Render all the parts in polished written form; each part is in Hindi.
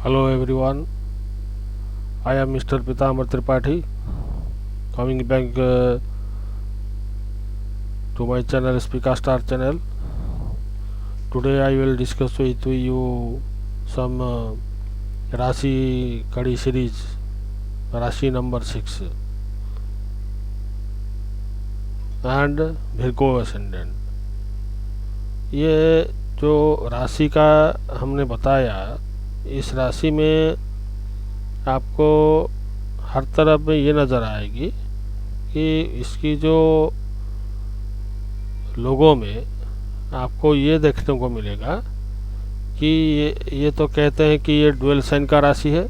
Hello everyone, I am Mr. Pitambar Tripathi, coming back to my channel Speaker Star channel. Today I will discuss with you some Rashi Kadi series, Rashi number 6 and Virgo Ascendant. ये जो राशि का हमने बताया, इस राशि में आपको हर तरफ में ये नज़र आएगी कि इसकी जो लोगों में आपको ये देखने को मिलेगा कि ये तो कहते हैं कि ये डुअल साइन का राशि है,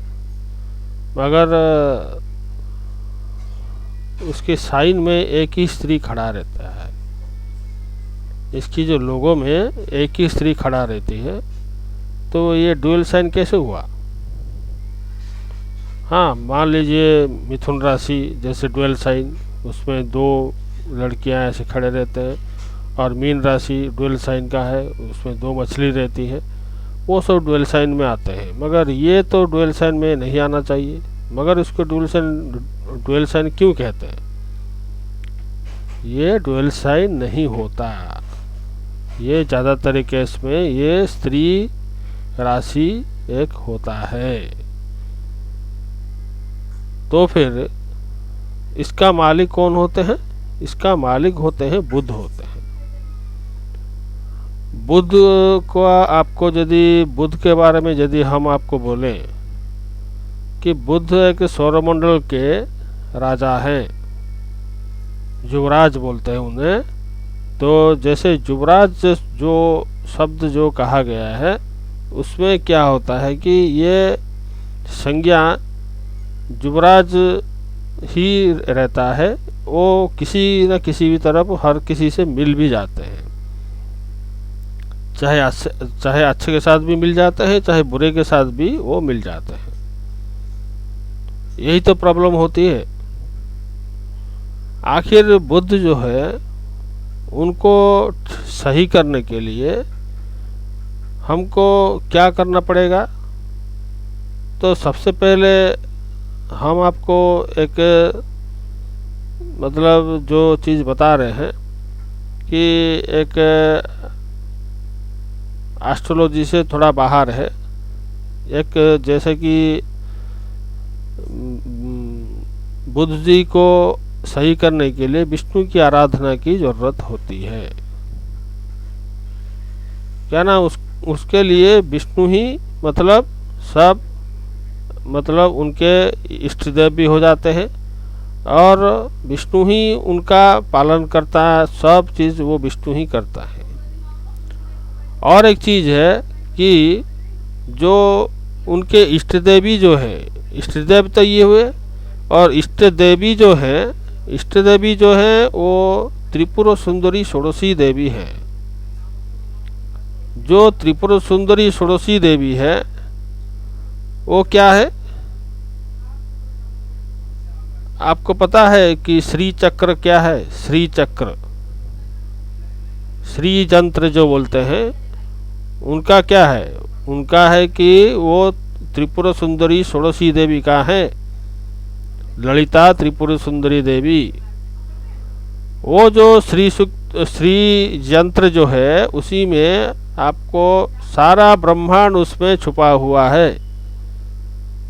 मगर उसके साइन में एक ही स्त्री खड़ा रहता है। इसकी जो लोगों में एक ही स्त्री खड़ा रहती है, तो ये डुअल साइन कैसे हुआ? हाँ, मान लीजिए मिथुन राशि जैसे डुअल साइन, उसमें दो लड़कियां ऐसे खड़े रहते हैं, और मीन राशि डुअल साइन का है, उसमें दो मछली रहती है, वो सब डुअल साइन में आते हैं। मगर ये तो डुअल साइन में नहीं आना चाहिए। मगर इसको डुअल साइन क्यों कहते हैं? ये डुअल साइन नहीं होता। ये ज़्यादातर केस में ये स्त्री राशि एक होता है। तो फिर इसका मालिक कौन होते हैं? इसका मालिक होते हैं बुध होते हैं। बुध को आपको यदि बुध के बारे में यदि हम आपको बोलें कि बुध एक सौरमंडल के राजा हैं, युवराज बोलते हैं उन्हें, तो जैसे युवराज जो शब्द जो कहा गया है, उसमें क्या होता है कि ये संज्ञा युवराज ही रहता है। वो किसी न किसी भी तरफ हर किसी से मिल भी जाते हैं, चाहे अच्छे के साथ भी मिल जाते हैं, चाहे बुरे के साथ भी वो मिल जाते हैं। यही तो प्रॉब्लम होती है। आखिर बुध जो है, उनको सही करने के लिए हमको क्या करना पड़ेगा? तो सबसे पहले हम आपको एक मतलब जो चीज़ बता रहे हैं कि एक एस्ट्रोलॉजी से थोड़ा बाहर है। एक जैसे कि बुध जी को सही करने के लिए विष्णु की आराधना की जरूरत होती है। क्या ना, उसके लिए विष्णु ही मतलब सब मतलब उनके इष्ट देव भी हो जाते हैं, और विष्णु ही उनका पालन करता है। सब चीज़ वो विष्णु ही करता है। और एक चीज़ है कि जो उनके इष्ट देवी जो है, इष्ट देव तो ये हुए, और इष्ट देवी जो है वो त्रिपुर सुंदरी षोडशी देवी है। जो त्रिपुर सुंदरी षोडशी देवी है, वो क्या है? आपको पता है कि श्री चक्र क्या है? श्री चक्र, श्री यंत्र जो बोलते हैं, उनका क्या है? उनका है कि वो त्रिपुर सुंदरी षोडशी देवी का है, ललिता त्रिपुर सुंदरी देवी। वो जो श्री यंत्र जो है, उसी में आपको सारा ब्रह्मांड उसमें छुपा हुआ है।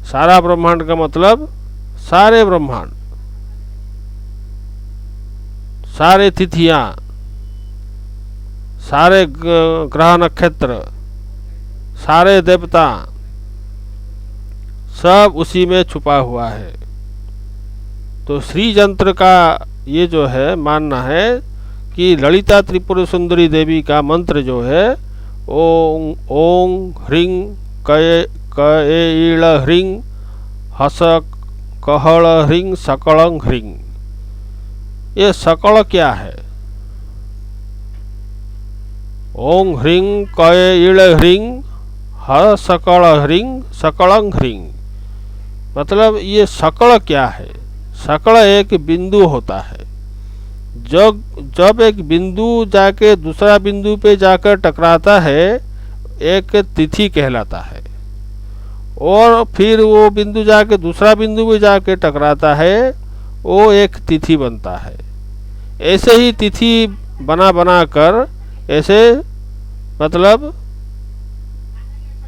सारा ब्रह्मांड का मतलब सारे ब्रह्मांड, सारे तिथियां, सारे ग्रह नक्षत्र, सारे देवता, सब उसी में छुपा हुआ है। तो श्री यंत्र का ये जो है मानना है कि ललिता त्रिपुर सुंदरी देवी का मंत्र जो है, ओं ओं ह्रीं कएल ह्रीं हस कहल ह्रीं सकलं ह्रीं। ये सकल क्या है? ओं ह्रीं कएल ह्रीं ह सकल ह्रीं सकलं ह्रीं। मतलब ये सकल क्या है? सकल एक बिंदु होता है। जब एक बिंदु जाके दूसरा बिंदु पे जाकर टकराता है, एक तिथि कहलाता है। और फिर वो बिंदु जाके दूसरा बिंदु भी जाके टकराता है, वो एक तिथि बनता है। ऐसे ही तिथि बना बना कर ऐसे मतलब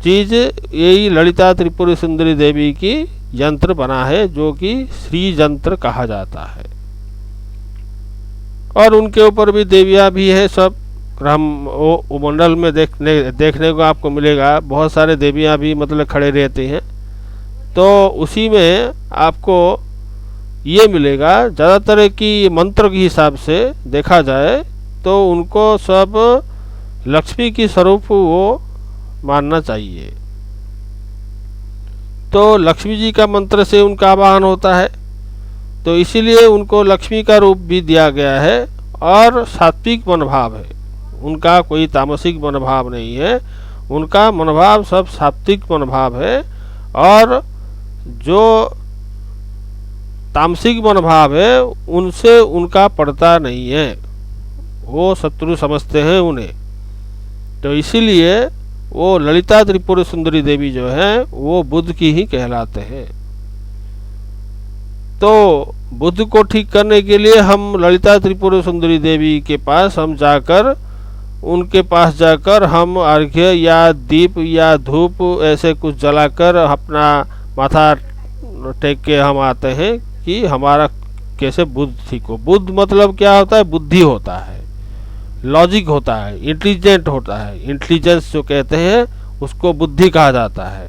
चीज यही ललिता त्रिपुरी सुंदरी देवी की यंत्र बना है, जो कि श्री यंत्र कहा जाता है। और उनके ऊपर भी देवियां भी है सब। वो मंडल में देखने को आपको मिलेगा, बहुत सारे देवियां भी मतलब खड़े रहती हैं। तो उसी में आपको ये मिलेगा, ज़्यादातर की मंत्र के हिसाब से देखा जाए तो उनको सब लक्ष्मी की स्वरूप वो मानना चाहिए। तो लक्ष्मी जी का मंत्र से उनका आवाहन होता है, तो इसीलिए उनको लक्ष्मी का रूप भी दिया गया है। और सात्विक मनोभाव है उनका, कोई तामसिक मनोभाव नहीं है, उनका मनोभाव सब सात्विक मनोभाव है। और जो तामसिक मनोभाव है उनसे उनका पड़ता नहीं है, वो शत्रु समझते हैं उन्हें। तो इसीलिए वो ललिता त्रिपुरी सुंदरी देवी जो है वो बुद्ध की ही कहलाते हैं। तो बुद्ध को ठीक करने के लिए हम ललिता त्रिपुरी सुंदरी देवी के पास हम जाकर, उनके पास जाकर हम अर्घ्य या दीप या धूप ऐसे कुछ जलाकर अपना माथा टेक के हम आते हैं कि हमारा कैसे बुद्ध ठीक हो। बुद्ध मतलब क्या होता है? बुद्धि होता है, लॉजिक होता है, इंटेलिजेंट होता है। इंटेलिजेंस जो कहते हैं उसको बुद्धि कहा जाता है।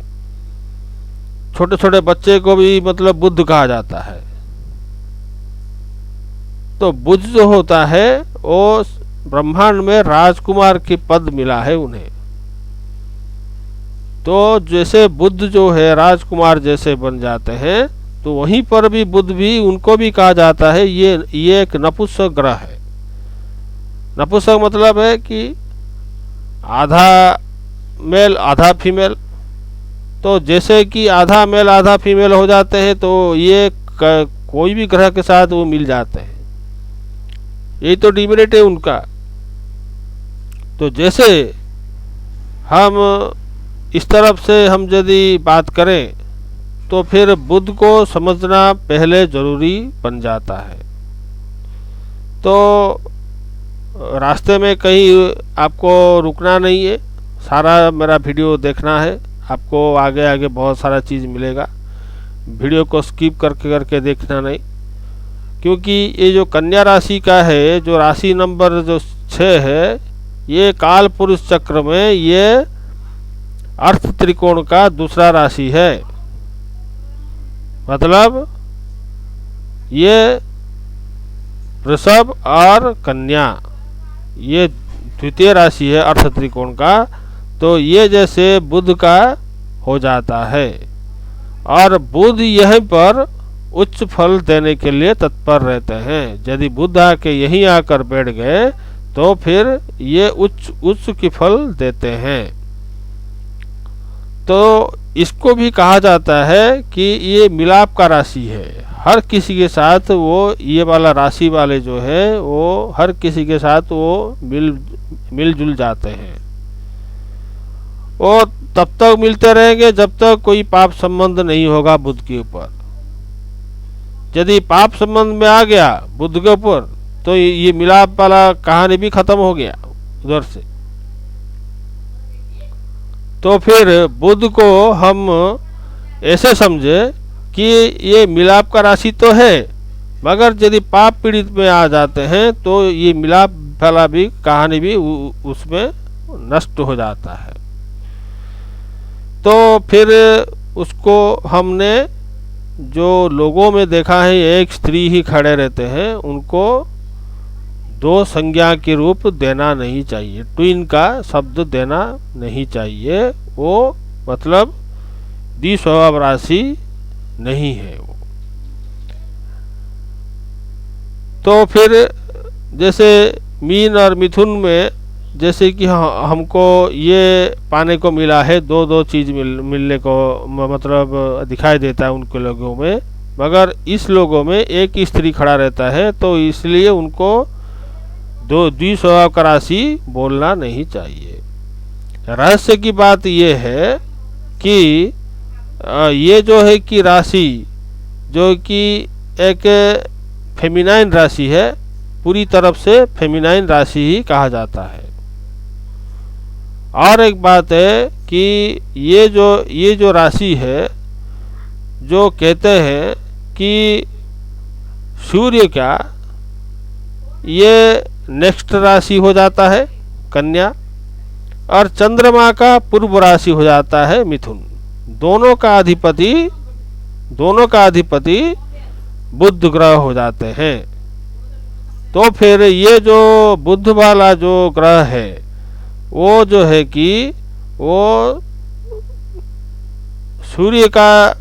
छोटे छोटे बच्चे को भी मतलब बुद्ध कहा जाता है। तो बुद्ध जो होता है वो ब्रह्मांड में राजकुमार की पद मिला है उन्हें। तो जैसे बुद्ध जो है राजकुमार जैसे बन जाते हैं, तो वहीं पर भी बुद्ध भी उनको भी कहा जाता है ये एक नपुंसक ग्रह है। नपुंसक मतलब है कि आधा मेल आधा फीमेल। तो जैसे कि आधा मेल आधा फीमेल हो जाते हैं, तो ये कोई भी ग्रह के साथ वो मिल जाते हैं। यही तो डिमेरिट है उनका। तो जैसे हम इस तरफ से हम यदि बात करें तो फिर बुद्ध को समझना पहले जरूरी बन जाता है। तो रास्ते में कहीं आपको रुकना नहीं है, सारा मेरा वीडियो देखना है। आपको आगे आगे बहुत सारा चीज़ मिलेगा, वीडियो को स्किप करके देखना नहीं। क्योंकि ये जो कन्या राशि का है, जो राशि नंबर जो 6 है, ये काल पुरुष चक्र में ये अर्थ त्रिकोण का दूसरा राशि है। मतलब ये वृषभ और कन्या ये द्वितीय राशि है अर्थ त्रिकोण का। तो ये जैसे बुध का हो जाता है, और बुध यहीं पर उच्च फल देने के लिए तत्पर रहते हैं। यदि बुध आके यहीं आकर बैठ गए तो फिर ये उच्च की फल देते हैं। तो इसको भी कहा जाता है कि ये मिलाप का राशि है। हर किसी के साथ वो ये वाला राशि वाले जो है वो हर किसी के साथ वो मिलजुल जाते हैं। वो तब तक मिलते रहेंगे जब तक कोई पाप संबंध नहीं होगा बुध के ऊपर। यदि पाप संबंध में आ गया बुध के ऊपर तो ये मिलाप वाला कहानी भी खत्म हो गया उधर से। तो फिर बुध को हम ऐसे समझे कि ये मिलाप का राशि तो है, मगर यदि पाप पीड़ित में आ जाते हैं तो ये मिलाप वाला भी कहानी भी उसमें नष्ट हो जाता है। तो फिर उसको हमने जो लोगों में देखा है, एक स्त्री ही खड़े रहते हैं, उनको दो संज्ञा के रूप देना नहीं चाहिए, ट्विन का शब्द देना नहीं चाहिए। वो मतलब द्विस्वभाव राशि नहीं है वो। तो फिर जैसे मीन और मिथुन में जैसे कि हमको ये पाने को मिला है, दो चीज़ मिलने को मतलब दिखाई देता है उनके लोगों में, मगर इस लोगों में एक ही स्त्री खड़ा रहता है। तो इसलिए उनको दो द्विस्वभाव का राशि बोलना नहीं चाहिए। रहस्य की बात यह है कि ये जो है कि राशि जो कि एक फेमिनाइन राशि है, पूरी तरफ से फेमिनाइन राशि ही कहा जाता है। और एक बात है कि ये जो राशि है, जो कहते हैं कि सूर्य का ये नेक्स्ट राशि हो जाता है कन्या, और चंद्रमा का पूर्व राशि हो जाता है मिथुन। दोनों का अधिपति बुध ग्रह हो जाते हैं। तो फिर ये जो बुध वाला जो ग्रह है वो जो है कि वो सूर्य का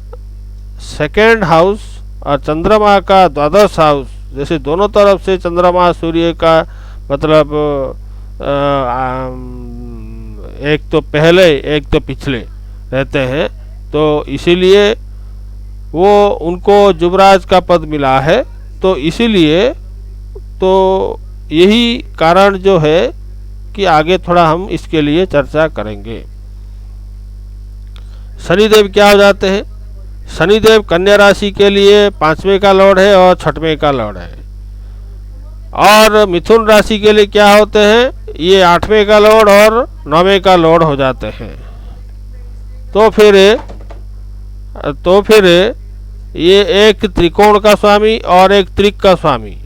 सेकेंड हाउस और चंद्रमा का द्वादश हाउस, जैसे दोनों तरफ से चंद्रमा सूर्य का मतलब एक तो पहले एक तो पिछले रहते हैं, तो इसीलिए वो उनको युवराज का पद मिला है। तो इसीलिए तो यही कारण जो है कि आगे थोड़ा हम इसके लिए चर्चा करेंगे। शनिदेव क्या हो जाते हैं? शनिदेव कन्या राशि के लिए 5वें का लॉर्ड है और 6वें का लॉर्ड है। और मिथुन राशि के लिए क्या होते हैं? ये 8वें का लॉर्ड और 9वें का लॉर्ड हो जाते हैं। तो फिर ये एक त्रिकोण का स्वामी और एक त्रिक का स्वामी,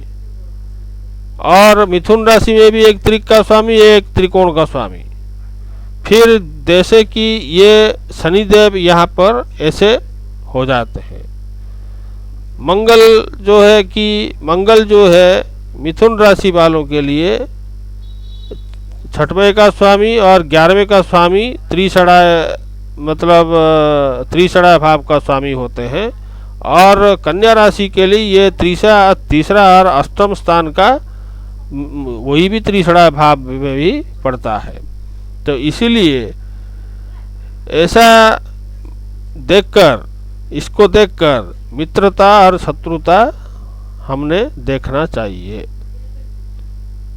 और मिथुन राशि में भी एक त्रिक का स्वामी एक त्रिकोण का स्वामी। फिर जैसे कि ये शनिदेव यहाँ पर ऐसे हो जाते हैं। मंगल जो है मिथुन राशि वालों के लिए 6वें का स्वामी और 11वें का स्वामी त्रिषड़ा भाव का स्वामी होते हैं। और कन्या राशि के लिए ये तीसरा और अष्टम स्थान का वही भी त्रिषड़ा भाव में भी पड़ता है। तो इसीलिए ऐसा इसको देखकर मित्रता और शत्रुता हमने देखना चाहिए।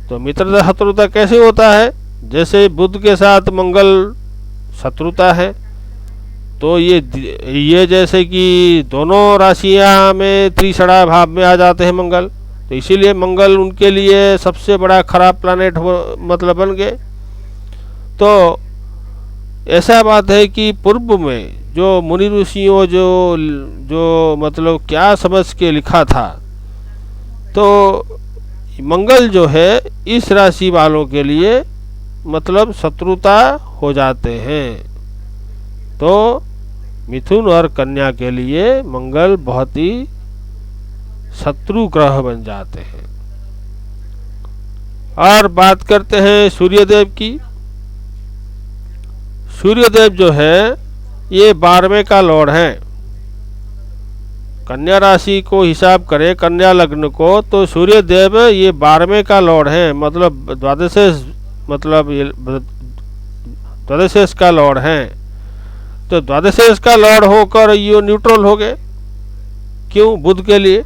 तो मित्रता शत्रुता कैसे होता है? जैसे बुध के साथ मंगल शत्रुता है, तो ये जैसे कि दोनों राशियां में त्रिषड़ा भाव में आ जाते हैं मंगल, तो इसीलिए मंगल उनके लिए सबसे बड़ा खराब प्लैनेट मतलब बन गए। तो ऐसा बात है कि पूर्व में जो मुनि ऋषियों जो मतलब क्या समझ के लिखा था, तो मंगल जो है इस राशि वालों के लिए मतलब शत्रुता हो जाते हैं। तो मिथुन और कन्या के लिए मंगल बहुत ही शत्रु ग्रह बन जाते हैं। और बात करते हैं सूर्यदेव की। सूर्यदेव जो है ये 12वें का लॉर्ड है। कन्या राशि को हिसाब करें, कन्या लग्न को, तो सूर्यदेव ये 12वें का लॉर्ड है, मतलब द्वादशेश का लॉर्ड है। तो द्वादशेश का लॉर्ड होकर ये न्यूट्रल हो गए। क्यों? बुध के लिए।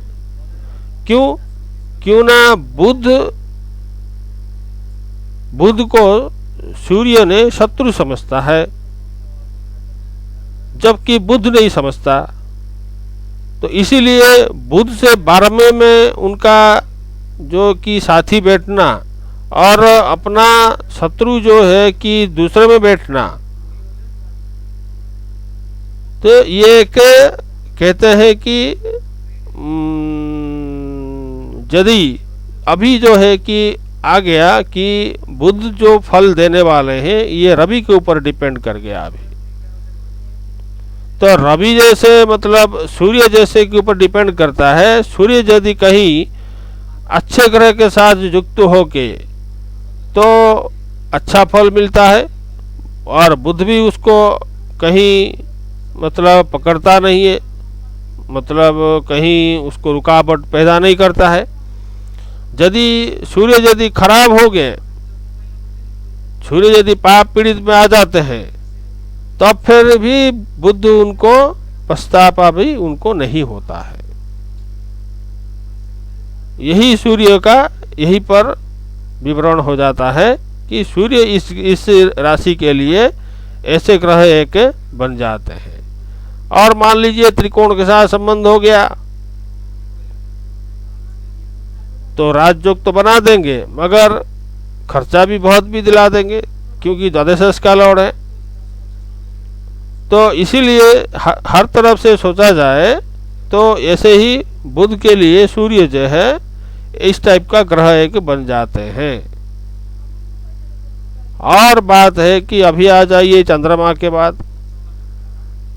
क्यों ना बुध को सूर्य ने शत्रु समझता है, जबकि बुध नहीं समझता। तो इसीलिए बुध से 12वें में उनका जो कि साथी बैठना और अपना शत्रु जो है कि दूसरे में बैठना, तो ये कहते हैं कि यदि अभी जो है कि आ गया कि बुध जो फल देने वाले हैं ये रवि के ऊपर डिपेंड कर गया अभी। तो रवि जैसे मतलब सूर्य जैसे के ऊपर डिपेंड करता है। सूर्य यदि कहीं अच्छे ग्रह के साथ युक्त होके तो अच्छा फल मिलता है, और बुध भी उसको कहीं मतलब पकड़ता नहीं है, मतलब कहीं उसको रुकावट पैदा नहीं करता है। सूर्य खराब हो गए, सूर्य यदि पाप पीड़ित में आ जाते हैं, तब फिर भी बुध उनको पछतावा भी उनको नहीं होता है। यही सूर्य का यही पर विवरण हो जाता है कि सूर्य इस राशि के लिए ऐसे ग्रह एक बन जाते हैं। और मान लीजिए त्रिकोण के साथ संबंध हो गया तो राजयोग तो बना देंगे, मगर खर्चा भी बहुत भी दिला देंगे क्योंकि द्वादश का लॉर्ड है। तो इसीलिए हर तरफ से सोचा जाए तो ऐसे ही बुध के लिए सूर्य जो है इस टाइप का ग्रह एक बन जाते हैं। और बात है कि अभी आ जाइए चंद्रमा के बाद।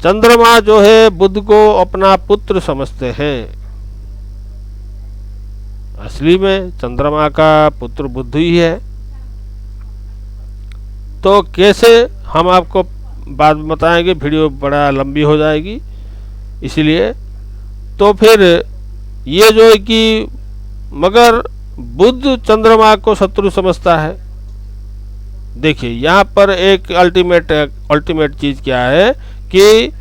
चंद्रमा जो है बुध को अपना पुत्र समझते हैं। असली में चंद्रमा का पुत्र बुध ही है। तो कैसे हम आपको बाद में बताएंगे, वीडियो बड़ा लंबी हो जाएगी इसलिए। तो फिर ये जो है कि मगर बुध चंद्रमा को शत्रु समझता है। देखिए यहाँ पर एक अल्टीमेट चीज क्या है कि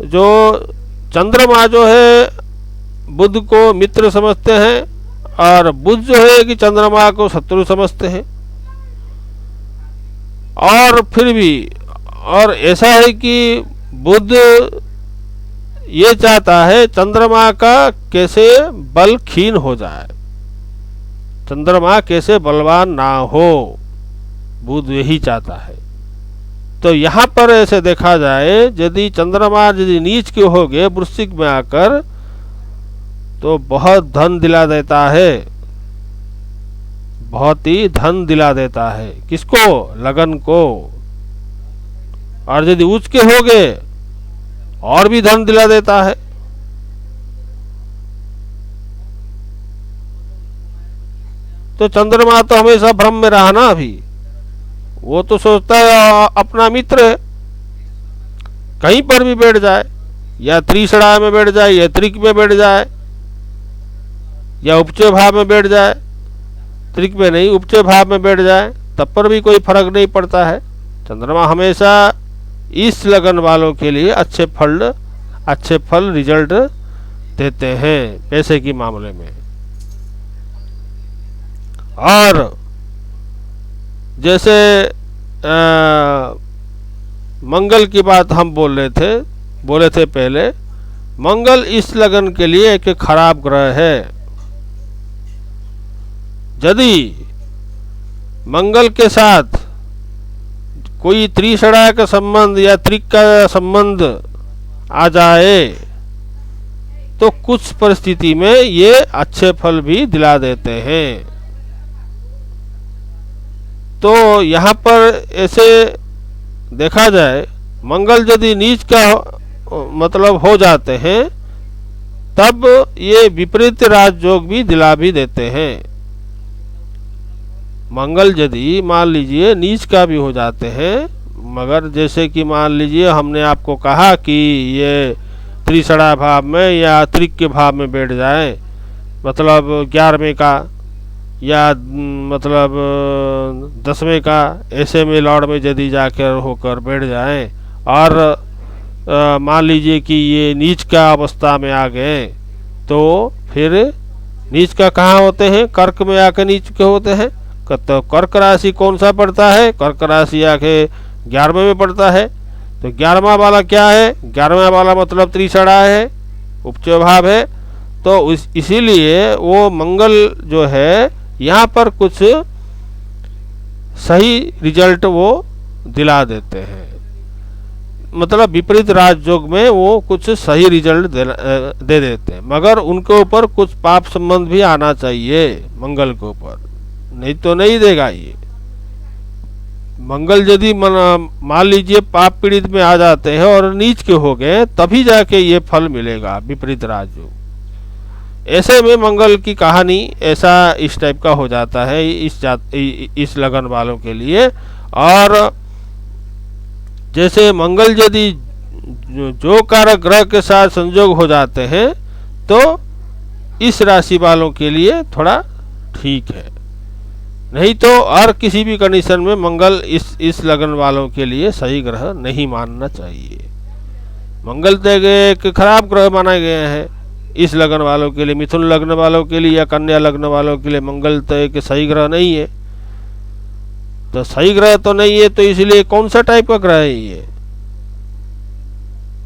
जो चंद्रमा जो है बुध को मित्र समझते हैं और बुध जो है कि चंद्रमा को शत्रु समझते हैं। और फिर भी और ऐसा है कि बुध ये चाहता है चंद्रमा का कैसे बल क्षीण हो जाए, चंद्रमा कैसे बलवान ना हो, बुध यही चाहता है। तो यहाँ पर ऐसे देखा जाए यदि चंद्रमा यदि नीच के हो गए वृश्चिक में आकर तो बहुत धन दिला देता है, बहुत ही धन दिला देता है। किसको? लगन को। और यदि उच्च के हो गए और भी धन दिला देता है। तो चंद्रमा तो हमेशा भ्रम में रहा ना। अभी वो तो सोचता है अपना मित्र है, कहीं पर भी बैठ जाए, या त्रिषणा में बैठ जाए, या त्रिक में बैठ जाए, या उपचय भाव में बैठ जाए, त्रिक में नहीं उपचय भाव में बैठ जाए, तब पर भी कोई फर्क नहीं पड़ता है। चंद्रमा हमेशा इस लगन वालों के लिए अच्छे फल रिजल्ट देते हैं पैसे के मामले में। और जैसे मंगल की बात हम बोले थे पहले, मंगल इस लगन के लिए एक खराब ग्रह है। यदि मंगल के साथ कोई त्रिषणा का संबंध या त्रिक का संबंध आ जाए तो कुछ परिस्थिति में ये अच्छे फल भी दिला देते हैं। तो यहाँ पर ऐसे देखा जाए मंगल यदि नीच का मतलब हो जाते हैं तब ये विपरीत राजयोग भी दिला भी देते हैं। मंगल यदि मान लीजिए नीच का भी हो जाते हैं, मगर जैसे कि मान लीजिए हमने आपको कहा कि ये त्रिषणा भाव में या त्रिक के भाव में बैठ जाए, मतलब 11वें का या मतलब 10वें का, ऐसे में लॉर्ड में यदि जाकर होकर बैठ जाएं और मान लीजिए कि ये नीच का अवस्था में आ गए तो फिर नीच का कहाँ होते हैं? कर्क में आकर नीच के होते हैं। तो कर्क राशि कौन सा पड़ता है? कर्क राशि आके 11वें में पड़ता है। तो 11वां वाला क्या है? 11वां वाला मतलब त्रिषणा है, उपचय भाव है। तो इसीलिए वो मंगल जो है यहाँ पर कुछ सही रिजल्ट वो दिला देते हैं, मतलब विपरीत राजयोग में वो कुछ सही रिजल्ट दे देते हैं। मगर उनके ऊपर कुछ पाप संबंध भी आना चाहिए मंगल के ऊपर, नहीं तो नहीं देगा ये। मंगल यदि मान लीजिए पाप पीड़ित में आ जाते हैं और नीच के हो गए तभी जाके ये फल मिलेगा विपरीत राजयोग। ऐसे में मंगल की कहानी ऐसा इस टाइप का हो जाता है इस लगन वालों के लिए। और जैसे मंगल यदि जो कारक ग्रह के साथ संयोग हो जाते हैं तो इस राशि वालों के लिए थोड़ा ठीक है, नहीं तो और किसी भी कंडीशन में मंगल इस लगन वालों के लिए सही ग्रह नहीं मानना चाहिए। मंगल तो एक खराब ग्रह माना गया है इस लगन वालों के लिए। मिथुन लग्न वालों के लिए या कन्या लग्न वालों के लिए मंगल तो एक सही ग्रह नहीं है। तो सही ग्रह तो नहीं है, तो इसलिए कौन सा टाइप का ग्रह है ये?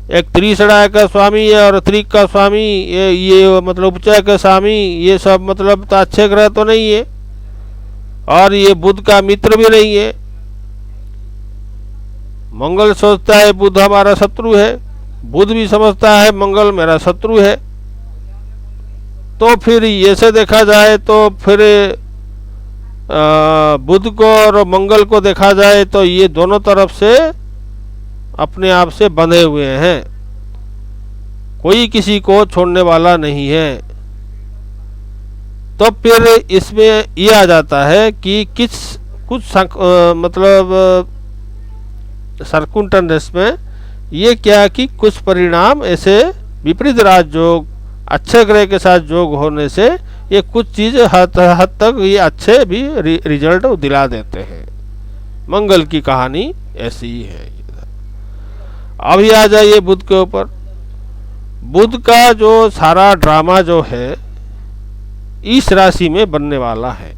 एक त्रिसड़ा का स्वामी है और त्रिक का स्वामी, ये मतलब उपचय का स्वामी, ये सब मतलब तो अच्छे ग्रह तो नहीं है, और ये बुध का मित्र भी नहीं है। मंगल सोचता है बुध हमारा शत्रु है, बुध भी समझता है मंगल मेरा शत्रु है। तो फिर ऐसे देखा जाए तो फिर बुध को और मंगल को देखा जाए तो ये दोनों तरफ से अपने आप से बंधे हुए हैं, कोई किसी को छोड़ने वाला नहीं है। तो फिर इसमें ये आ जाता है कि कुछ मतलब सर्कुंटेंस में ये क्या कि कुछ परिणाम ऐसे विपरीत राजयोग अच्छे ग्रह के साथ जोग होने से ये कुछ चीज़ हद तक ये अच्छे भी रिजल्ट दिला देते हैं। मंगल की कहानी ऐसी ही है। अभी आ जाइए बुध के ऊपर। बुध का जो सारा ड्रामा जो है इस राशि में बनने वाला है,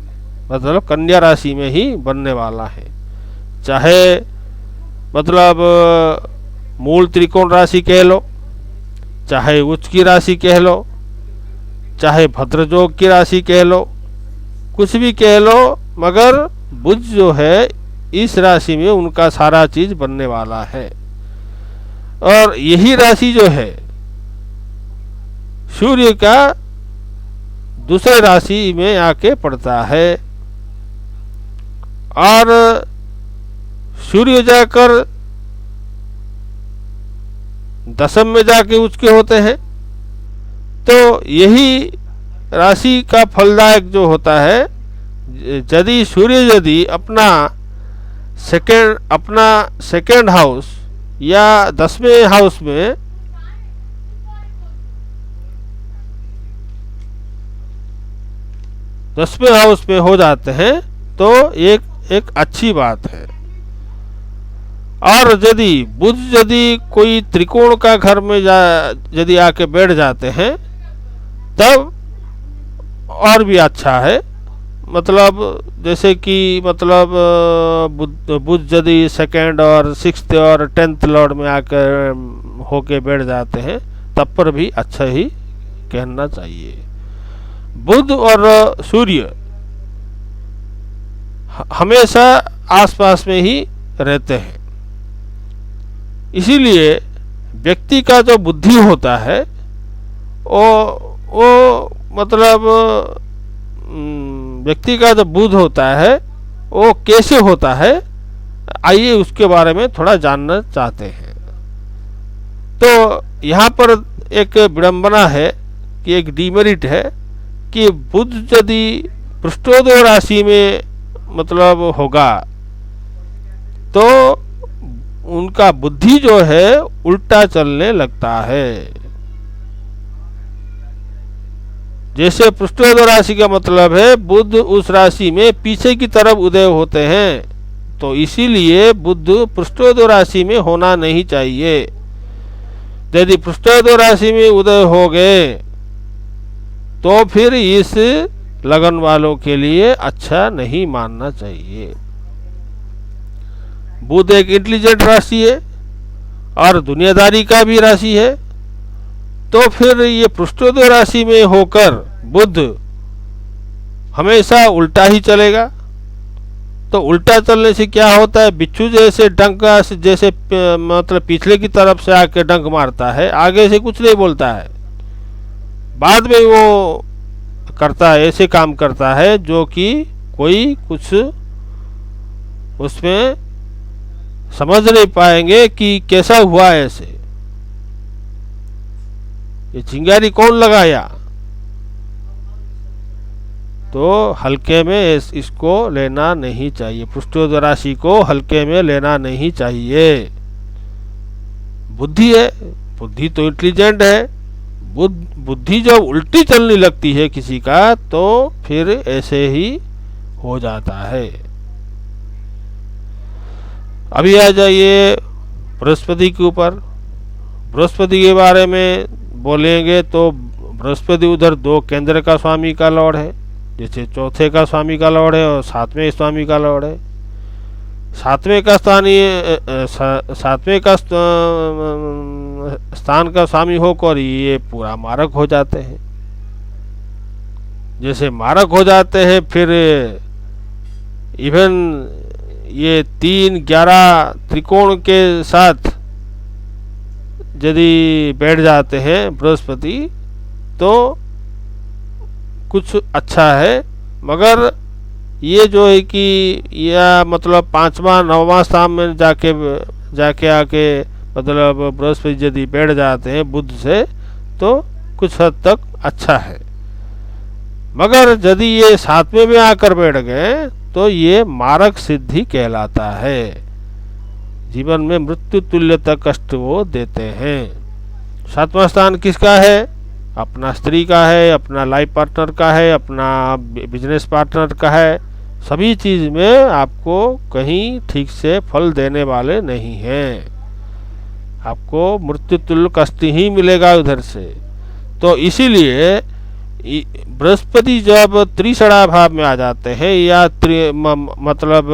मतलब कन्या राशि में ही बनने वाला है। चाहे मतलब मूल त्रिकोण राशि कह लो, चाहे उच्च की राशि कह लो, चाहे भद्रयोग की राशि कह लो, कुछ भी कह लो, मगर बुध जो है इस राशि में उनका सारा चीज बनने वाला है। और यही राशि जो है सूर्य का दूसरे राशि में आके पड़ता है, और सूर्य जाकर दशम में जाके उचके होते हैं। तो यही राशि का फलदायक जो होता है, यदि सूर्य यदि अपना सेकेंड हाउस या 10वें हाउस में हो जाते हैं तो एक अच्छी बात है। और यदि कोई त्रिकोण का घर में यदि आके बैठ जाते हैं तब और भी अच्छा है। मतलब जैसे कि मतलब बुध यदि सेकेंड और 6th और 10th लॉर्ड में आकर होके बैठ जाते हैं तब पर भी अच्छा ही कहना चाहिए। बुध और सूर्य हमेशा आसपास में ही रहते हैं, इसीलिए व्यक्ति का जो बुद्धि होता है वो मतलब व्यक्ति का जो बुध होता है वो कैसे होता है, आइए उसके बारे में थोड़ा जानना चाहते हैं। तो यहाँ पर एक विडंबना है कि एक डिमेरिट है कि बुध यदि पृष्ठोदय राशि में मतलब होगा तो उनका बुद्धि जो है उल्टा चलने लगता है। जैसे पृष्ठोदय राशि का मतलब है बुध उस राशि में पीछे की तरफ उदय होते हैं, तो इसीलिए बुध पृष्ठोदय राशि में होना नहीं चाहिए। यदि पृष्ठोदय राशि में उदय हो गए तो फिर इस लगन वालों के लिए अच्छा नहीं मानना चाहिए। बुध एक इंटेलिजेंट राशि है और दुनियादारी का भी राशि है, तो फिर ये पृष्ठोदय राशि में होकर बुध हमेशा उल्टा ही चलेगा। तो उल्टा चलने से क्या होता है, बिच्छू जैसे डंक जैसे मतलब पिछले की तरफ से आके डंक मारता है, आगे से कुछ नहीं बोलता है, बाद में वो करता है, ऐसे काम करता है जो कि कोई कुछ उसमें समझ नहीं पाएंगे कि कैसा हुआ ऐसे, ये चिंगारी कौन लगाया। तो हल्के में इसको लेना नहीं चाहिए, पृष्ठोदय राशि को हल्के में लेना नहीं चाहिए। बुद्धि है, बुद्धि तो इंटेलिजेंट है, बुद्धि जब उल्टी चलने लगती है किसी का तो फिर ऐसे ही हो जाता है। अभी आ जाइए बृहस्पति के ऊपर। बृहस्पति के बारे में बोलेंगे तो बृहस्पति उधर 2 केंद्र का स्वामी का लॉर्ड है, जैसे चौथे का स्वामी का लॉर्ड है और 7वें स्वामी का लॉर्ड है। 7वें का स्थान का स्वामी होकर ये पूरा मारक हो जाते हैं। जैसे मारक हो जाते हैं, फिर इवन ये 3-11 त्रिकोण के साथ यदि बैठ जाते हैं बृहस्पति तो कुछ अच्छा है। मगर ये जो है कि यह मतलब 5वां 9वां स्थान में जाके आके मतलब बृहस्पति यदि बैठ जाते हैं बुध से तो कुछ हद तक अच्छा है। मगर यदि ये 7वें में आकर बैठ गए तो ये मारक सिद्धि कहलाता है। जीवन में मृत्यु तुल्यता कष्ट वो देते हैं। 7वां स्थान किसका है? अपना स्त्री का है, अपना लाइफ पार्टनर का है, अपना बिजनेस पार्टनर का है। सभी चीज में आपको कहीं ठीक से फल देने वाले नहीं हैं। आपको मृत्यु तुल्य कष्ट ही मिलेगा उधर से। तो इसीलिए बृहस्पति जब त्रिषणा भाव में आ जाते हैं या मतलब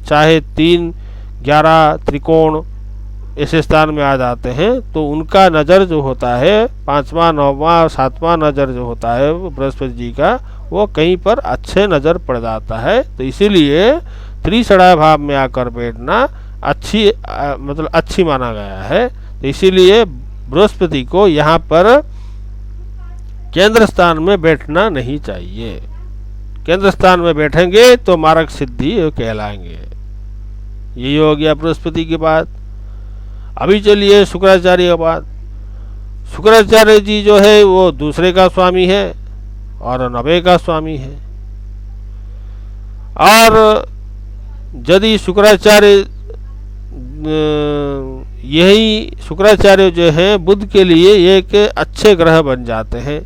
चाहे 3-11 त्रिकोण ऐसे स्थान में आ जाते हैं तो उनका नज़र जो होता है 5वां 9वां 7वां नज़र जो होता है बृहस्पति जी का वो कहीं पर अच्छे नज़र पड़ जाता है। तो इसीलिए त्रिषणा भाव में आकर बैठना मतलब अच्छी माना गया है। तो इसीलिए बृहस्पति को यहाँ पर केंद्र स्थान में बैठना नहीं चाहिए। केंद्र स्थान में बैठेंगे तो मारक सिद्धि कहलाएंगे। यही हो गया बृहस्पति की बात। अभी चलिए शुक्राचार्य की बात। शुक्राचार्य जी जो है वो दूसरे का स्वामी है और 9वें का स्वामी है। और यदि शुक्राचार्य यही शुक्राचार्य जो है बुध के लिए एक अच्छे ग्रह बन जाते हैं।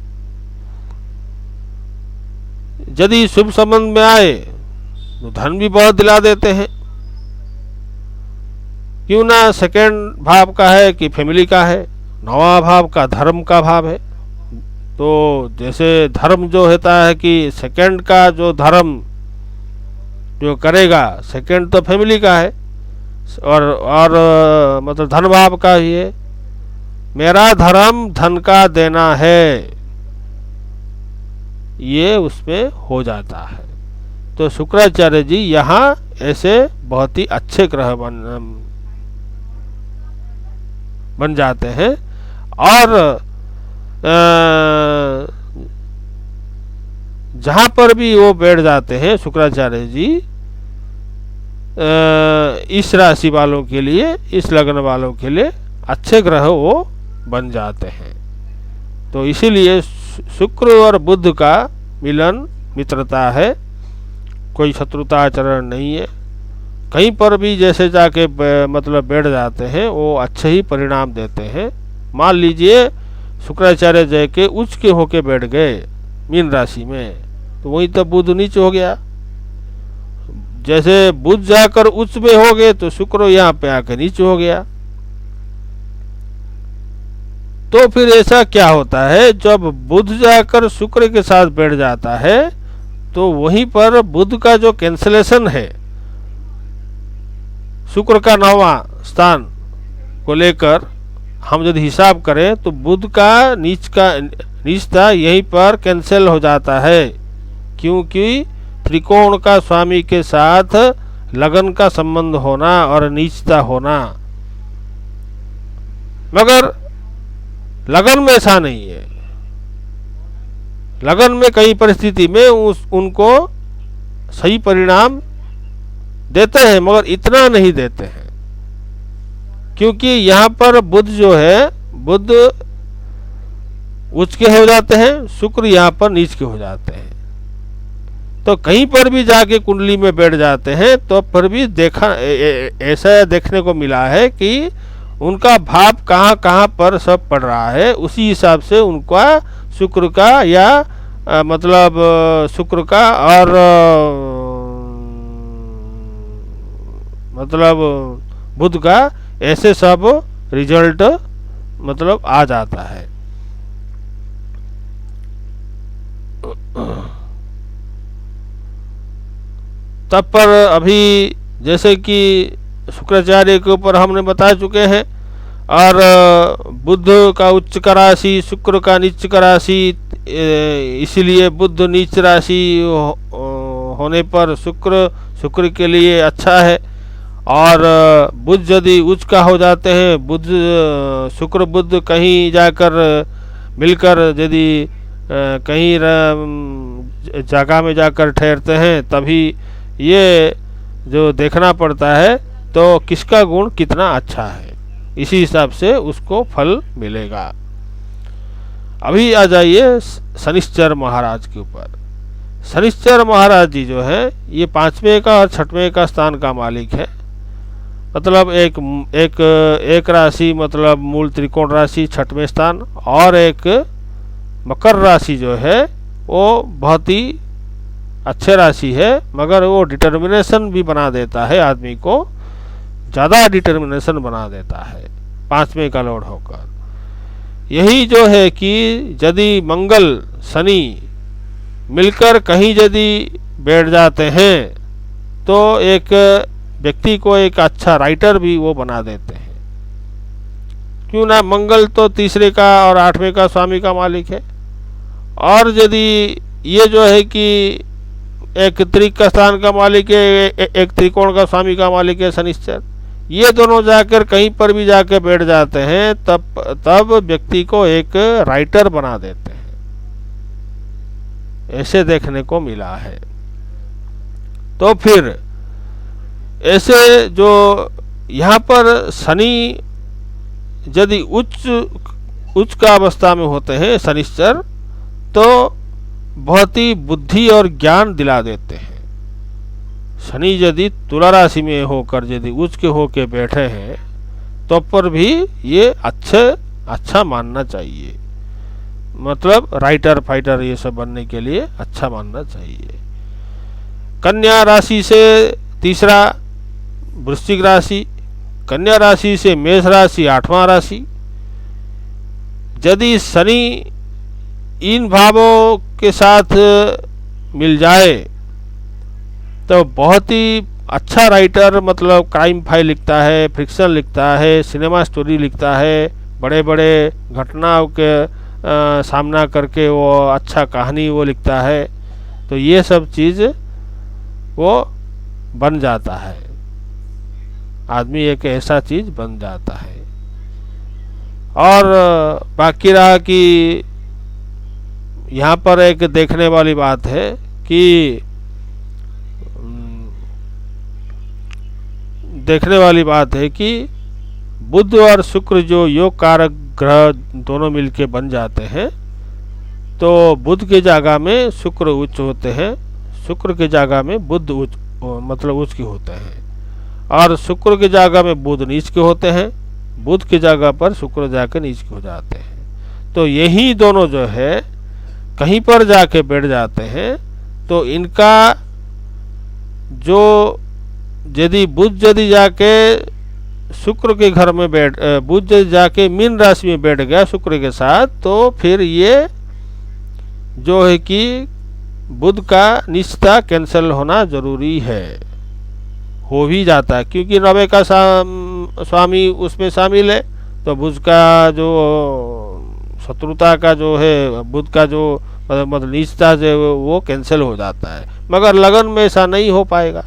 यदि शुभ संबंध में आए तो धन भी बहुत दिला देते हैं। क्यों ना सेकेंड भाव का है कि फैमिली का है, 9वां भाव का धर्म का भाव है। तो जैसे धर्म जो होता है कि सेकेंड का जो धर्म जो करेगा सेकेंड तो फैमिली का है और मतलब धन भाव का ही है। मेरा धर्म धन का देना है, ये उसमें हो जाता है। तो शुक्राचार्य जी यहाँ ऐसे बहुत ही अच्छे ग्रह बन जाते हैं। और जहाँ पर भी वो बैठ जाते हैं शुक्राचार्य जी इस राशि वालों के लिए, इस लग्न वालों के लिए अच्छे ग्रह वो बन जाते हैं। तो इसीलिए शुक्र और बुध का मिलन मित्रता है, कोई शत्रुता आचरण नहीं है। कहीं पर भी जैसे जाके मतलब बैठ जाते हैं वो अच्छे ही परिणाम देते हैं। मान लीजिए शुक्राचार्य जय के उच्च के होके बैठ गए मीन राशि में तो वहीं तो बुध नीच हो गया। जैसे बुध जाकर उच्च में हो गए तो शुक्र यहाँ पे आकर नीच हो गया। तो फिर ऐसा क्या होता है, जब बुध जाकर शुक्र के साथ बैठ जाता है तो वहीं पर बुध का जो कैंसलेशन है शुक्र का 9वां स्थान को लेकर हम यदि हिसाब करें तो बुध का नीचता यहीं पर कैंसिल हो जाता है। क्योंकि त्रिकोण का स्वामी के साथ लगन का संबंध होना और नीचता होना। मगर लगन में ऐसा नहीं है। लगन में कई परिस्थिति में उनको सही परिणाम देते हैं मगर इतना नहीं देते हैं। क्योंकि यहाँ पर बुध जो है बुध उच्च के हो जाते हैं, शुक्र यहाँ पर नीच के हो जाते हैं। तो कहीं पर भी जाके कुंडली में बैठ जाते हैं तो पर भी देखा ऐसा देखने को मिला है कि उनका भाव कहाँ कहाँ पर सब पड़ रहा है, उसी हिसाब से उनका शुक्र का या मतलब शुक्र का और मतलब बुध का ऐसे सब रिजल्ट मतलब आ जाता है। तब पर अभी जैसे कि शुक्राचार्य के ऊपर हमने बता चुके हैं और बुध का उच्च का राशि, शुक्र का नीच का राशि, इसीलिए बुध नीच राशि होने पर शुक्र के लिए अच्छा है। और बुध यदि उच्च का हो जाते हैं, बुध शुक्र बुध कहीं जाकर मिलकर यदि कहीं जगह में जाकर ठहरते हैं, तभी ये जो देखना पड़ता है तो किसका गुण कितना अच्छा है, इसी हिसाब से उसको फल मिलेगा। अभी आ जाइए शनिश्चर महाराज के ऊपर। शनिश्चर महाराज जी जो है ये 5वें का और 6वें का स्थान का मालिक है। मतलब एक राशि मतलब मूल त्रिकोण राशि 6वें स्थान, और एक मकर राशि जो है वो बहुत ही अच्छे राशि है, मगर वो डिटर्मिनेशन भी बना देता है, आदमी को ज़्यादा डिटर्मिनेशन बना देता है 5वें का लॉर्ड होकर। यही जो है कि यदि मंगल शनि मिलकर कहीं यदि बैठ जाते हैं तो एक व्यक्ति को एक अच्छा राइटर भी वो बना देते हैं। क्यों ना, मंगल तो 3रे का और 8वें का स्वामी का मालिक है। और यदि ये जो है कि एक त्रिक का स्थान का मालिक है, एक त्रिकोण का स्वामी का मालिक है शनिश्चर, ये दोनों जाकर कहीं पर भी जाकर बैठ जाते हैं, तब व्यक्ति को एक राइटर बना देते हैं। ऐसे देखने को मिला है। तो फिर ऐसे जो यहाँ पर शनि यदि उच्च का अवस्था में होते हैं शनिश्चर, तो बहुत ही बुद्धि और ज्ञान दिला देते हैं। शनि यदि तुला राशि में होकर यदि उच्च के होकर बैठे हैं तो पर भी ये अच्छा मानना चाहिए, मतलब राइटर फाइटर ये सब बनने के लिए अच्छा मानना चाहिए। कन्या राशि से 3रा वृश्चिक राशि, कन्या राशि से मेष राशि 8वां राशि। यदि शनि इन भावों के साथ मिल जाए तो बहुत ही अच्छा राइटर, मतलब क्राइम फाइल लिखता है, फिक्शन लिखता है, सिनेमा स्टोरी लिखता है, बड़े बड़े घटनाओं के सामना करके वो अच्छा कहानी वो लिखता है। तो ये सब चीज़ वो बन जाता है, आदमी एक ऐसा चीज़ बन जाता है। और बाकी रहा कि यहाँ पर एक देखने वाली बात है कि बुध और शुक्र जो योग कारक ग्रह दोनों मिलके बन जाते हैं, तो बुध के जगह में शुक्र उच्च होते हैं, शुक्र के जगह में बुध उच्च के होते हैं, और शुक्र के जगह में बुध नीच के होते हैं, बुध की जगह पर शुक्र जाकर नीच के हो जाते हैं। तो यही दोनों जो है कहीं पर जाके बैठ जाते हैं, तो इनका जो यदि बुध यदि जाके शुक्र के घर में बुध यदि जाके मीन राशि में बैठ गया शुक्र के साथ, तो फिर ये जो है कि बुध का निश्चिता कैंसिल होना जरूरी है, हो भी जाता है, क्योंकि 9वें का स्वामी उसमें शामिल है। तो बुध का जो शत्रुता का जो है, बुध का जो मतलब निश्चिता जो वो कैंसिल हो जाता है। मगर लगन में ऐसा नहीं हो पाएगा,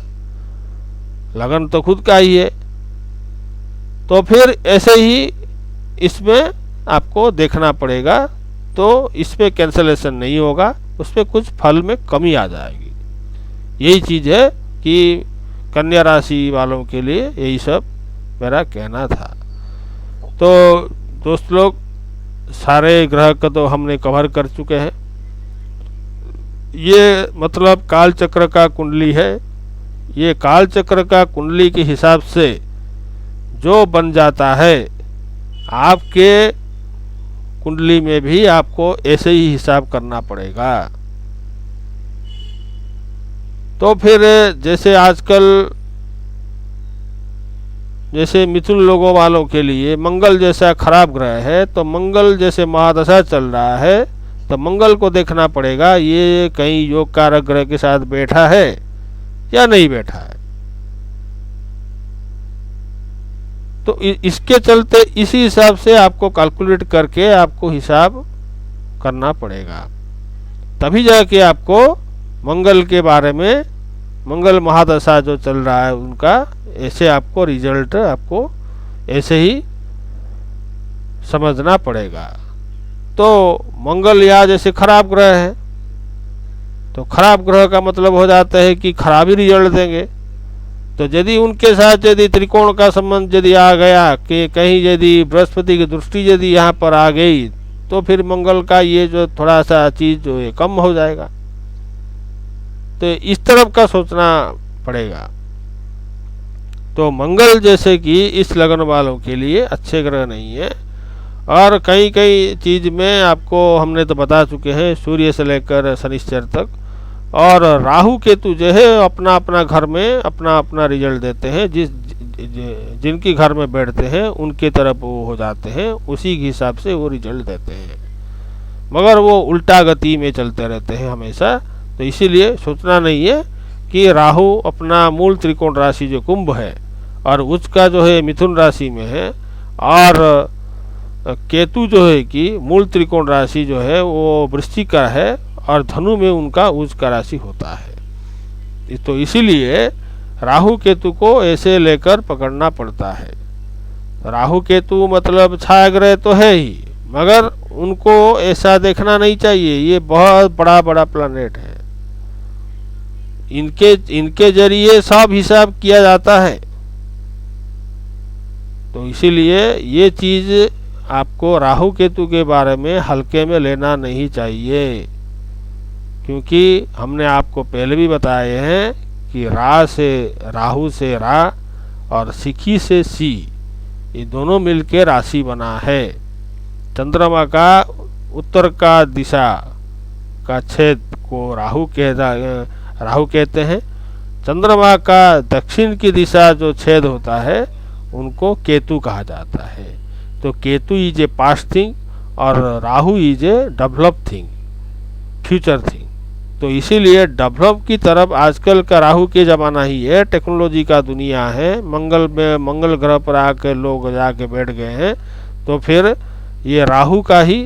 लगन तो खुद का ही है। तो फिर ऐसे ही इसमें आपको देखना पड़ेगा, तो इसमें कैंसलेशन नहीं होगा, उसमें कुछ फल में कमी आ जाएगी। यही चीज़ है कि कन्या राशि वालों के लिए यही सब मेरा कहना था। तो दोस्त लोग, सारे ग्रह का तो हमने कवर कर चुके हैं। ये मतलब काल चक्र का कुंडली है। ये काल चक्र का कुंडली के हिसाब से जो बन जाता है, आपके कुंडली में भी आपको ऐसे ही हिसाब करना पड़ेगा। तो फिर जैसे आजकल जैसे मिथुन लोगों वालों के लिए मंगल जैसा खराब ग्रह है, तो मंगल जैसे महादशा चल रहा है, तो मंगल को देखना पड़ेगा ये कहीं योग कारक ग्रह के साथ बैठा है या नहीं बैठा है। तो इसके चलते इसी हिसाब से आपको कैलकुलेट करके आपको हिसाब करना पड़ेगा, तभी जाके आपको मंगल के बारे में, मंगल महादशा जो चल रहा है उनका ऐसे आपको रिजल्ट आपको ऐसे ही समझना पड़ेगा। तो मंगल या जैसे खराब ग्रह है, तो खराब ग्रह का मतलब हो जाता है कि खराब ही रिजल्ट देंगे। तो यदि उनके साथ यदि त्रिकोण का संबंध यदि आ गया कि कहीं यदि बृहस्पति की दृष्टि यदि यहाँ पर आ गई, तो फिर मंगल का ये जो थोड़ा सा चीज़ जो है कम हो जाएगा। तो इस तरफ का सोचना पड़ेगा। तो मंगल जैसे कि इस लगन वालों के लिए अच्छे ग्रह नहीं है। और कई कई चीज़ में आपको हमने तो बता चुके हैं, सूर्य से लेकर शनिश्चर तक। और राहु केतु जो है अपना अपना घर में अपना अपना रिजल्ट देते हैं, जिनके घर में बैठते हैं उनके तरफ वो हो जाते हैं, उसी के हिसाब से वो रिजल्ट देते हैं, मगर वो उल्टा गति में चलते रहते हैं हमेशा। तो इसीलिए सोचना नहीं है कि राहु अपना मूल त्रिकोण राशि जो कुंभ है और उसका जो है मिथुन राशि में है, और केतु जो है कि मूल त्रिकोण राशि जो है वो वृश्चिक का है और धनु में उनका उच्च का राशि होता है। तो इसीलिए राहु केतु को ऐसे लेकर पकड़ना पड़ता है। राहु केतु मतलब छाया ग्रह तो है ही, मगर उनको ऐसा देखना नहीं चाहिए, ये बहुत बड़ा बड़ा प्लैनेट है, इनके जरिए सब हिसाब किया जाता है। तो इसीलिए ये चीज़ आपको राहु केतु के बारे में हल्के में लेना नहीं चाहिए, क्योंकि हमने आपको पहले भी बताए हैं कि राहु से रा और सिखी से सी, ये दोनों मिलके राशि बना है। चंद्रमा का उत्तर का दिशा का छेद को राहु कहते हैं, चंद्रमा का दक्षिण की दिशा जो छेद होता है उनको केतु कहा जाता है। तो Ketu is a past thing और Rahu is a develop thing, future thing. तो इसीलिए डेवलप की तरफ आजकल का राहु के ज़माना ही है, टेक्नोलॉजी का दुनिया है, मंगल ग्रह पर आकर लोग जाके बैठ गए हैं, तो फिर ये राहु का ही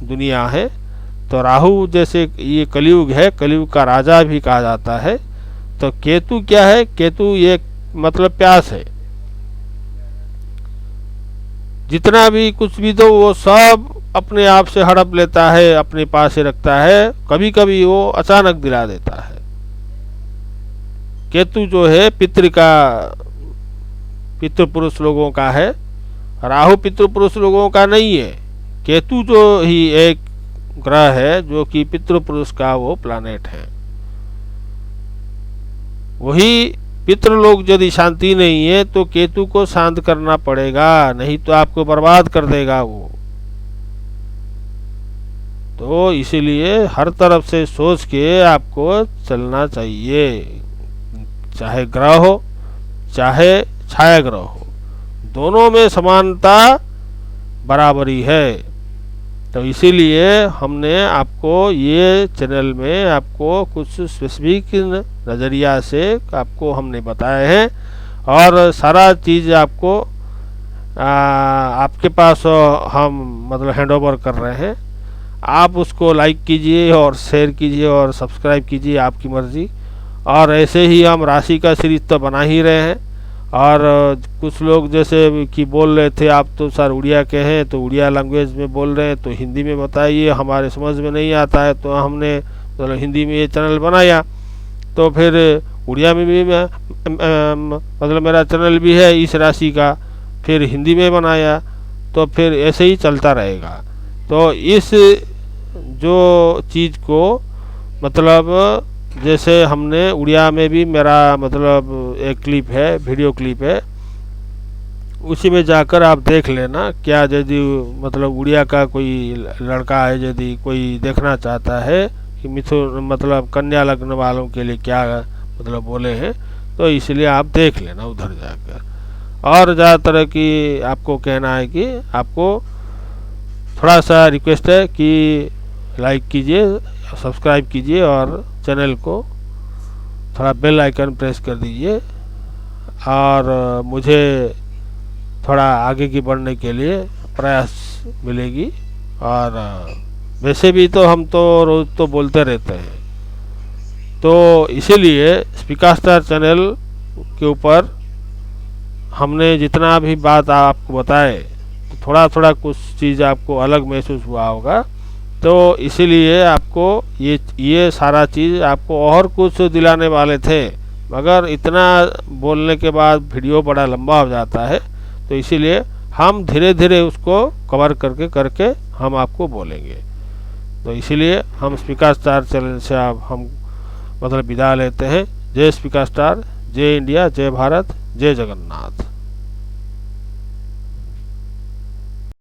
दुनिया है। तो राहु जैसे ये कलयुग है, कलयुग का राजा भी कहा जाता है। तो केतु क्या है? केतु ये मतलब प्यास है, जितना भी कुछ भी दो वो सब अपने आप से हड़प लेता है, अपने पास से रखता है, कभी कभी वो अचानक दिला देता है। केतु जो है पितृपुरुष लोगों का है, राहु पितृपुरुष लोगों का नहीं है। केतु जो ही एक ग्रह है जो कि पितृपुरुष का वो प्लैनेट है। वही पितृलोक यदि शांति नहीं है तो केतु को शांत करना पड़ेगा, नहीं तो आपको बर्बाद कर देगा वो। तो इसीलिए हर तरफ से सोच के आपको चलना चाहिए, चाहे ग्रह हो चाहे छाया ग्रह हो, दोनों में समानता बराबरी है। तो इसीलिए हमने आपको ये चैनल में आपको कुछ स्पेसिफिक नज़रिया से आपको हमने बताए हैं, और सारा चीज़ आपको आपके पास हम मतलब हैंडओवर कर रहे हैं। आप उसको लाइक कीजिए और शेयर कीजिए और सब्सक्राइब कीजिए, आपकी मर्ज़ी। और ऐसे ही हम राशि का सीरीज तो बना ही रहे हैं। और कुछ लोग जैसे कि बोल रहे थे आप तो सर उड़िया के हैं, तो उड़िया लैंग्वेज में बोल रहे हैं तो हिंदी में बताइए, हमारे समझ में नहीं आता है, तो हमने मतलब हिंदी में ये चैनल बनाया। तो फिर उड़िया में भी मतलब मेरा चैनल भी है इस राशि का, फिर हिंदी में बनाया, तो फिर ऐसे ही चलता रहेगा। तो इस जो चीज़ को मतलब जैसे हमने उड़िया में भी मेरा मतलब एक क्लिप है, वीडियो क्लिप है, उसी में जाकर आप देख लेना। क्या यदि मतलब उड़िया का कोई लड़का है, यदि कोई देखना चाहता है कि मिथुन मतलब कन्या लग्न वालों के लिए क्या मतलब बोले हैं, तो इसलिए आप देख लेना उधर जाकर। और ज़्यादातर कि आपको कहना है कि आपको थोड़ा सा रिक्वेस्ट है कि लाइक कीजिए, सब्सक्राइब कीजिए और चैनल को थोड़ा बेल आइकन प्रेस कर दीजिए। और मुझे थोड़ा आगे की बढ़ने के लिए प्रयास मिलेगी। और वैसे भी तो हम तो रोज़ तो बोलते रहते हैं, तो इसीलिए स्पीकर स्टार चैनल के ऊपर हमने जितना भी बात आपको बताए, तो थोड़ा थोड़ा कुछ चीज़ आपको अलग महसूस हुआ होगा। तो इसीलिए आपको ये सारा चीज़ आपको और कुछ दिलाने वाले थे, मगर इतना बोलने के बाद वीडियो बड़ा लंबा हो जाता है, तो इसीलिए हम धीरे धीरे उसको कवर करके करके हम आपको बोलेंगे। तो इसीलिए हम स्पीकर स्टार चैनल से हम मतलब विदा लेते हैं। जय स्पीकर स्टार, जय इंडिया, जय भारत, जय जगन्नाथ।